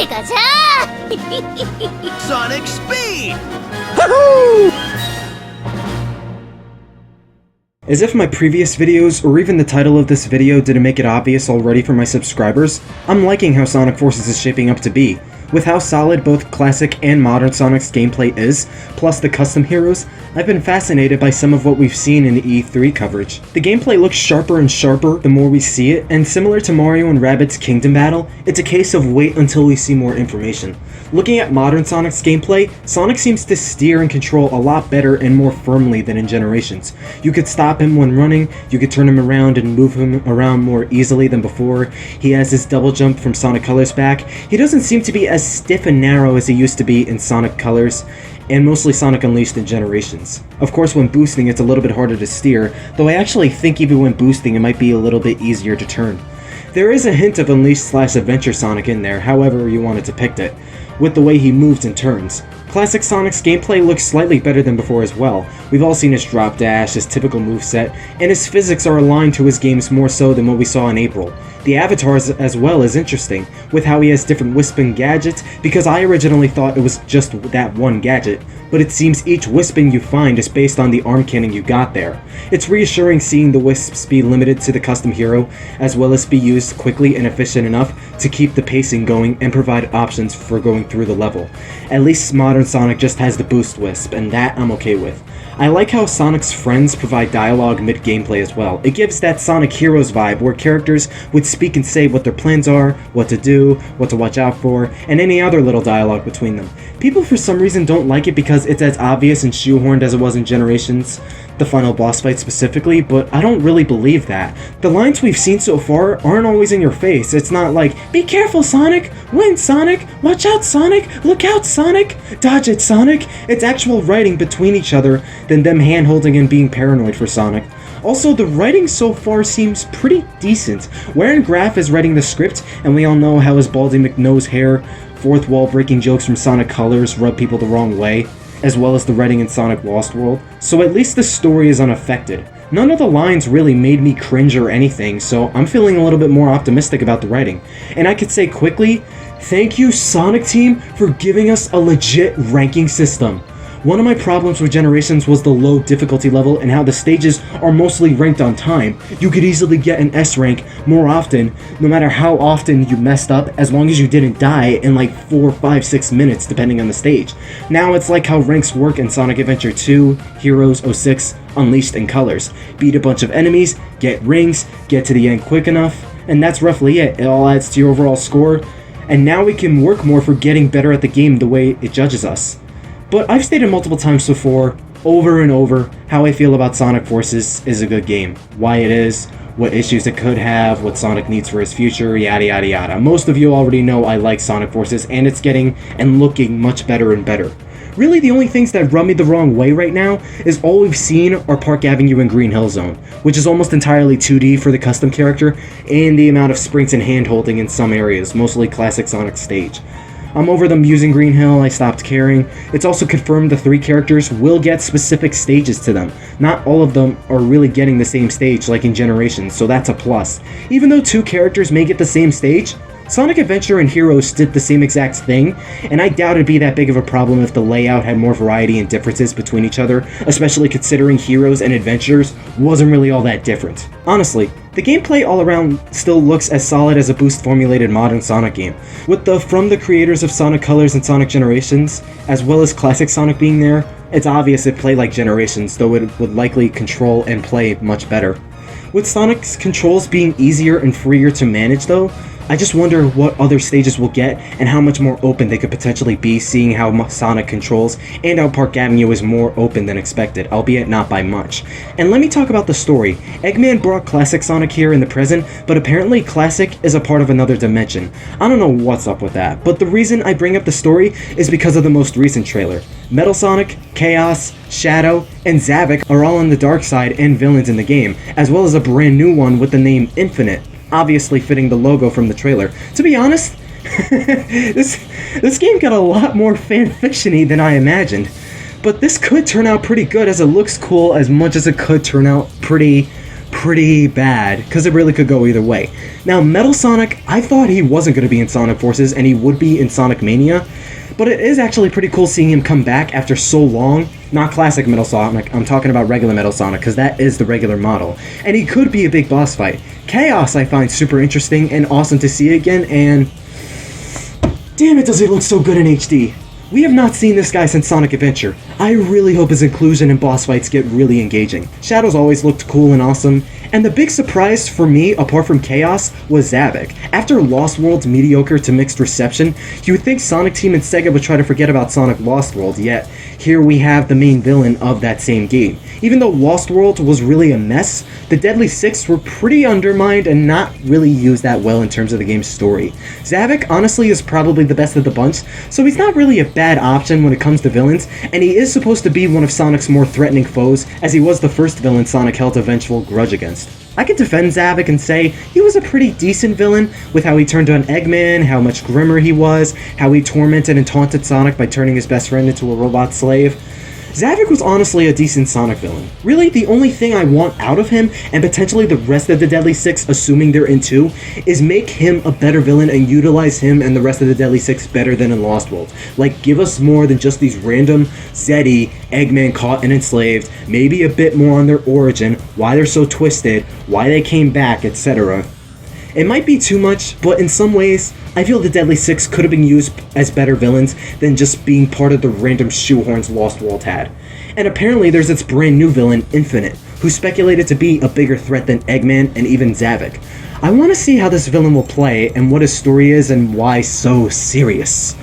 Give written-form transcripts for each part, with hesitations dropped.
가자! Sonic Speed! As if my previous videos, or even the title of this video, didn't make it obvious already for my subscribers, I'm liking how Sonic Forces is shaping up to be. With how solid both classic and modern Sonic's gameplay is, plus the custom heroes, I've been fascinated by some of what we've seen in the E3 coverage. The gameplay looks sharper and sharper the more we see it, and similar to Mario and Rabbids Kingdom Battle, it's a case of wait until we see more information. Looking at modern Sonic's gameplay, Sonic seems to steer and control a lot better and more firmly than in Generations. You could stop him when running, you could turn him around and move him around more easily than before. He has his double jump from Sonic Colors back. He doesn't seem to be as stiff and narrow as he used to be in Sonic Colors, and mostly Sonic Unleashed in Generations. Of course, when boosting it's a little bit harder to steer, though I actually think even when boosting it might be a little bit easier to turn. There is a hint of Unleashed/Adventure Sonic in there, however you want to depict it, with the way he moves and turns. Classic Sonic's gameplay looks slightly better than before as well. We've all seen his drop dash, his typical moveset, and his physics are aligned to his games more so than what we saw in April. The avatars as well is interesting, with how he has different Wispin gadgets, because I originally thought it was just that one gadget, but it seems each Wispin you find is based on the arm cannon you got there. It's reassuring seeing the Wisps be limited to the custom hero, as well as be used quickly and efficient enough to keep the pacing going and provide options for going through the level. At least modern Sonic just has the boost Wisp, and that I'm okay with. I like how Sonic's friends provide dialogue mid-gameplay as well. It gives that Sonic Heroes vibe where characters would speak and say what their plans are, what to do, what to watch out for, and any other little dialogue between them. People for some reason don't like it because it's as obvious and shoehorned as it was in Generations, the final boss fight specifically, but I don't really believe that. The lines we've seen so far aren't always in your face. It's not like, be careful Sonic, win Sonic, watch out Sonic, look out Sonic, dodge it Sonic. It's actual writing between each other than them hand-holding and being paranoid for Sonic. Also, the writing so far seems pretty decent. Warren Graff is writing the script, and we all know how his Baldy McNose hair, fourth wall breaking jokes from Sonic Colors rub people the wrong way, as well as the writing in Sonic Lost World, so at least the story is unaffected. None of the lines really made me cringe or anything, so I'm feeling a little bit more optimistic about the writing. And I could say quickly, thank you Sonic Team for giving us a legit ranking system. One of my problems with Generations was the low difficulty level and how the stages are mostly ranked on time. You could easily get an S rank more often, no matter how often you messed up, as long as you didn't die in like 4, 5, 6 minutes depending on the stage. Now it's like how ranks work in Sonic Adventure 2, Heroes, 06, Unleashed, and Colors. Beat a bunch of enemies, get rings, get to the end quick enough, and that's roughly it. It all adds to your overall score, and now we can work more for getting better at the game the way it judges us. But I've stated multiple times before, over and over, how I feel about Sonic Forces is a good game. Why it is, what issues it could have, what Sonic needs for his future, yada yada yada. Most of you already know I like Sonic Forces, and it's getting and looking much better and better. Really, the only things that rub me the wrong way right now is all we've seen are Park Avenue and Green Hill Zone, which is almost entirely 2D for the custom character, and the amount of sprints and hand-holding in some areas, mostly classic Sonic stage. I'm over them using Green Hill, I stopped caring. It's also confirmed the 3 characters will get specific stages to them. Not all of them are really getting the same stage like in Generations, so that's a plus. Even though 2 characters may get the same stage, Sonic Adventure and Heroes did the same exact thing, and I doubt it'd be that big of a problem if the layout had more variety and differences between each other, especially considering Heroes and Adventures wasn't really all that different. Honestly, the gameplay all around still looks as solid as a boost-formulated modern Sonic game. With the from the creators of Sonic Colors and Sonic Generations, as well as classic Sonic being there, it's obvious it played like Generations, though it would likely control and play much better. With Sonic's controls being easier and freer to manage though, I just wonder what other stages we'll get and how much more open they could potentially be, seeing how Sonic controls and how Park Avenue is more open than expected, albeit not by much. And let me talk about the story. Eggman brought Classic Sonic here in the present, but apparently Classic is a part of another dimension. I don't know what's up with that, but the reason I bring up the story is because of the most recent trailer. Metal Sonic, Chaos, Shadow, and Zavok are all on the dark side and villains in the game, as well as a brand new one with the name Infinite, obviously fitting the logo from the trailer. To be honest, this game got a lot more fanfiction-y than I imagined, but this could turn out pretty good as it looks cool as much as it could turn out pretty pretty bad, because it really could go either way. Now, Metal Sonic, I thought he wasn't going to be in Sonic Forces, and he would be in Sonic Mania, but it is actually pretty cool seeing him come back after so long. Not classic Metal Sonic, I'm talking about regular Metal Sonic, because that is the regular model. And he could be a big boss fight. Chaos I find super interesting and awesome to see again, and damn it, does he look so good in HD. We have not seen this guy since Sonic Adventure. I really hope his inclusion in boss fights get really engaging. Shadow's always looked cool and awesome, and the big surprise for me, apart from Chaos, was Zavok. After Lost World's mediocre to mixed reception, you would think Sonic Team and Sega would try to forget about Sonic Lost World, yet here we have the main villain of that same game. Even though Lost World was really a mess, the Deadly Six were pretty undermined and not really used that well in terms of the game's story. Zavok honestly is probably the best of the bunch, so he's not really a bad option when it comes to villains, and he is supposed to be one of Sonic's more threatening foes, as he was the first villain Sonic held a vengeful grudge against. I can defend Zavok and say he was a pretty decent villain, with how he turned on Eggman, how much grimmer he was, how he tormented and taunted Sonic by turning his best friend into a robot slave. Zavok was honestly a decent Sonic villain. Really, the only thing I want out of him, and potentially the rest of the Deadly Six, assuming they're in 2, is make him a better villain and utilize him and the rest of the Deadly Six better than in Lost World. Like, give us more than just these random Zeddy, Eggman caught and enslaved, maybe a bit more on their origin, why they're so twisted, why they came back, etc. It might be too much, but in some ways, I feel the Deadly Six could have been used as better villains than just being part of the random shoehorns Lost World had. And apparently there's its brand new villain, Infinite, who's speculated to be a bigger threat than Eggman and even Zavok. I want to see how this villain will play and what his story is and why so serious.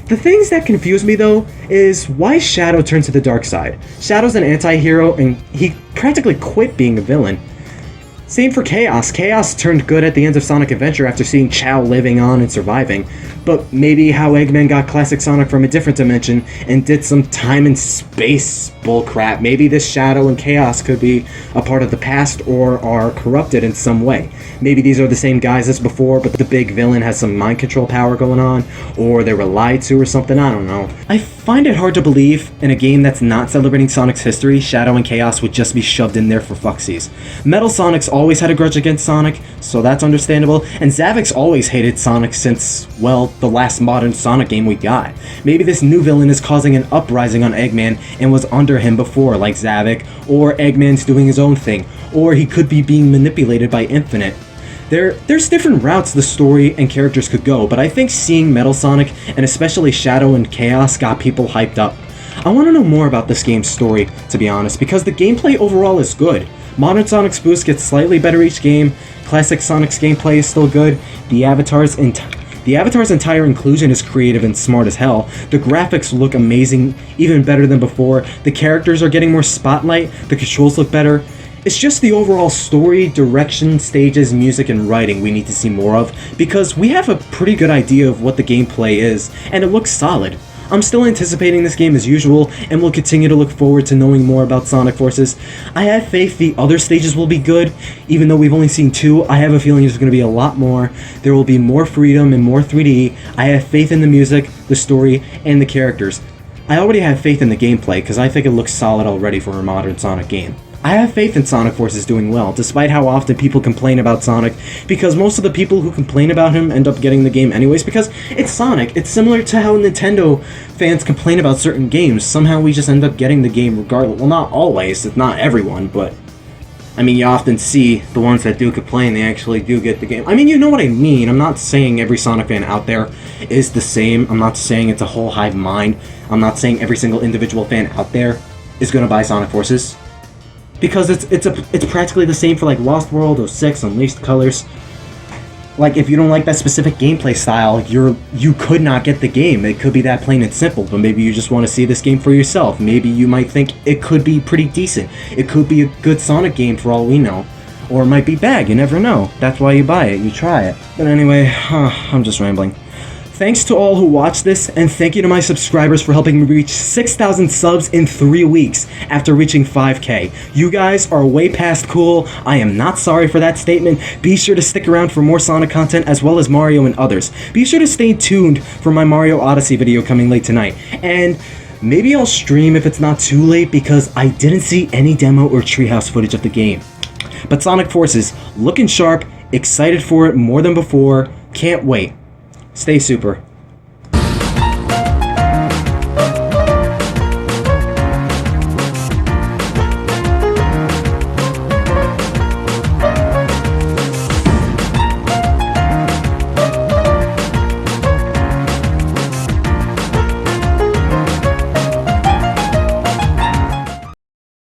The things that confuse me though is why Shadow turned to the dark side. Shadow's an anti-hero and he practically quit being a villain. Same for Chaos. Chaos turned good at the end of Sonic Adventure after seeing Chao living on and surviving, but maybe how Eggman got classic Sonic from a different dimension and did some time and space bullcrap. Maybe this Shadow and Chaos could be a part of the past or are corrupted in some way. Maybe these are the same guys as before, but the big villain has some mind control power going on, or they were lied to or something, I don't know. I find it hard to believe in a game that's not celebrating Sonic's history, Shadow and Chaos would just be shoved in there for fucksies. Metal Sonic's always had a grudge against Sonic, so that's understandable, and Zavok's always hated Sonic since, well, the last modern Sonic game we got. Maybe this new villain is causing an uprising on Eggman and was under him before, like Zavok, or Eggman's doing his own thing, or he could be being manipulated by Infinite. There's different routes the story and characters could go, but I think seeing Metal Sonic, and especially Shadow and Chaos, got people hyped up. I want to know more about this game's story, to be honest, because the gameplay overall is good. Modern Sonic's boost gets slightly better each game, classic Sonic's gameplay is still good, the Avatar's entire inclusion is creative and smart as hell, the graphics look amazing, even better than before, the characters are getting more spotlight, the controls look better. It's just the overall story, direction, stages, music, and writing we need to see more of, because we have a pretty good idea of what the gameplay is, and it looks solid. I'm still anticipating this game as usual, and will continue to look forward to knowing more about Sonic Forces. I have faith the other stages will be good, even though we've only seen 2, I have a feeling there's going to be a lot more. There will be more freedom and more 3D. I have faith in the music, the story, and the characters. I already have faith in the gameplay, because I think it looks solid already for a modern Sonic game. I have faith in Sonic Forces doing well, despite how often people complain about Sonic, because most of the people who complain about him end up getting the game anyways, because it's Sonic. It's similar to how Nintendo fans complain about certain games. Somehow we just end up getting the game regardless. Well, not always, it's not everyone, but I mean, you often see the ones that do complain, they actually do get the game. I mean, you know what I mean. I'm not saying every Sonic fan out there is the same. I'm not saying it's a whole hive mind. I'm not saying every single individual fan out there is going to buy Sonic Forces. Because it's practically the same for like Lost World, 06, Unleashed Colors. Like, if you don't like that specific gameplay style, you could not get the game. It could be that plain and simple, but maybe you just want to see this game for yourself. Maybe you might think it could be pretty decent. It could be a good Sonic game for all we know. Or it might be bad, you never know. That's why you buy it, you try it. But anyway, I'm just rambling. Thanks to all who watched this, and thank you to my subscribers for helping me reach 6,000 subs in 3 weeks after reaching 5K. You guys are way past cool. I am not sorry for that statement. Be sure to stick around for more Sonic content as well as Mario and others. Be sure to stay tuned for my Mario Odyssey video coming late tonight. And maybe I'll stream if it's not too late because I didn't see any demo or treehouse footage of the game. But Sonic Forces, looking sharp, excited for it more than before, can't wait. Stay super.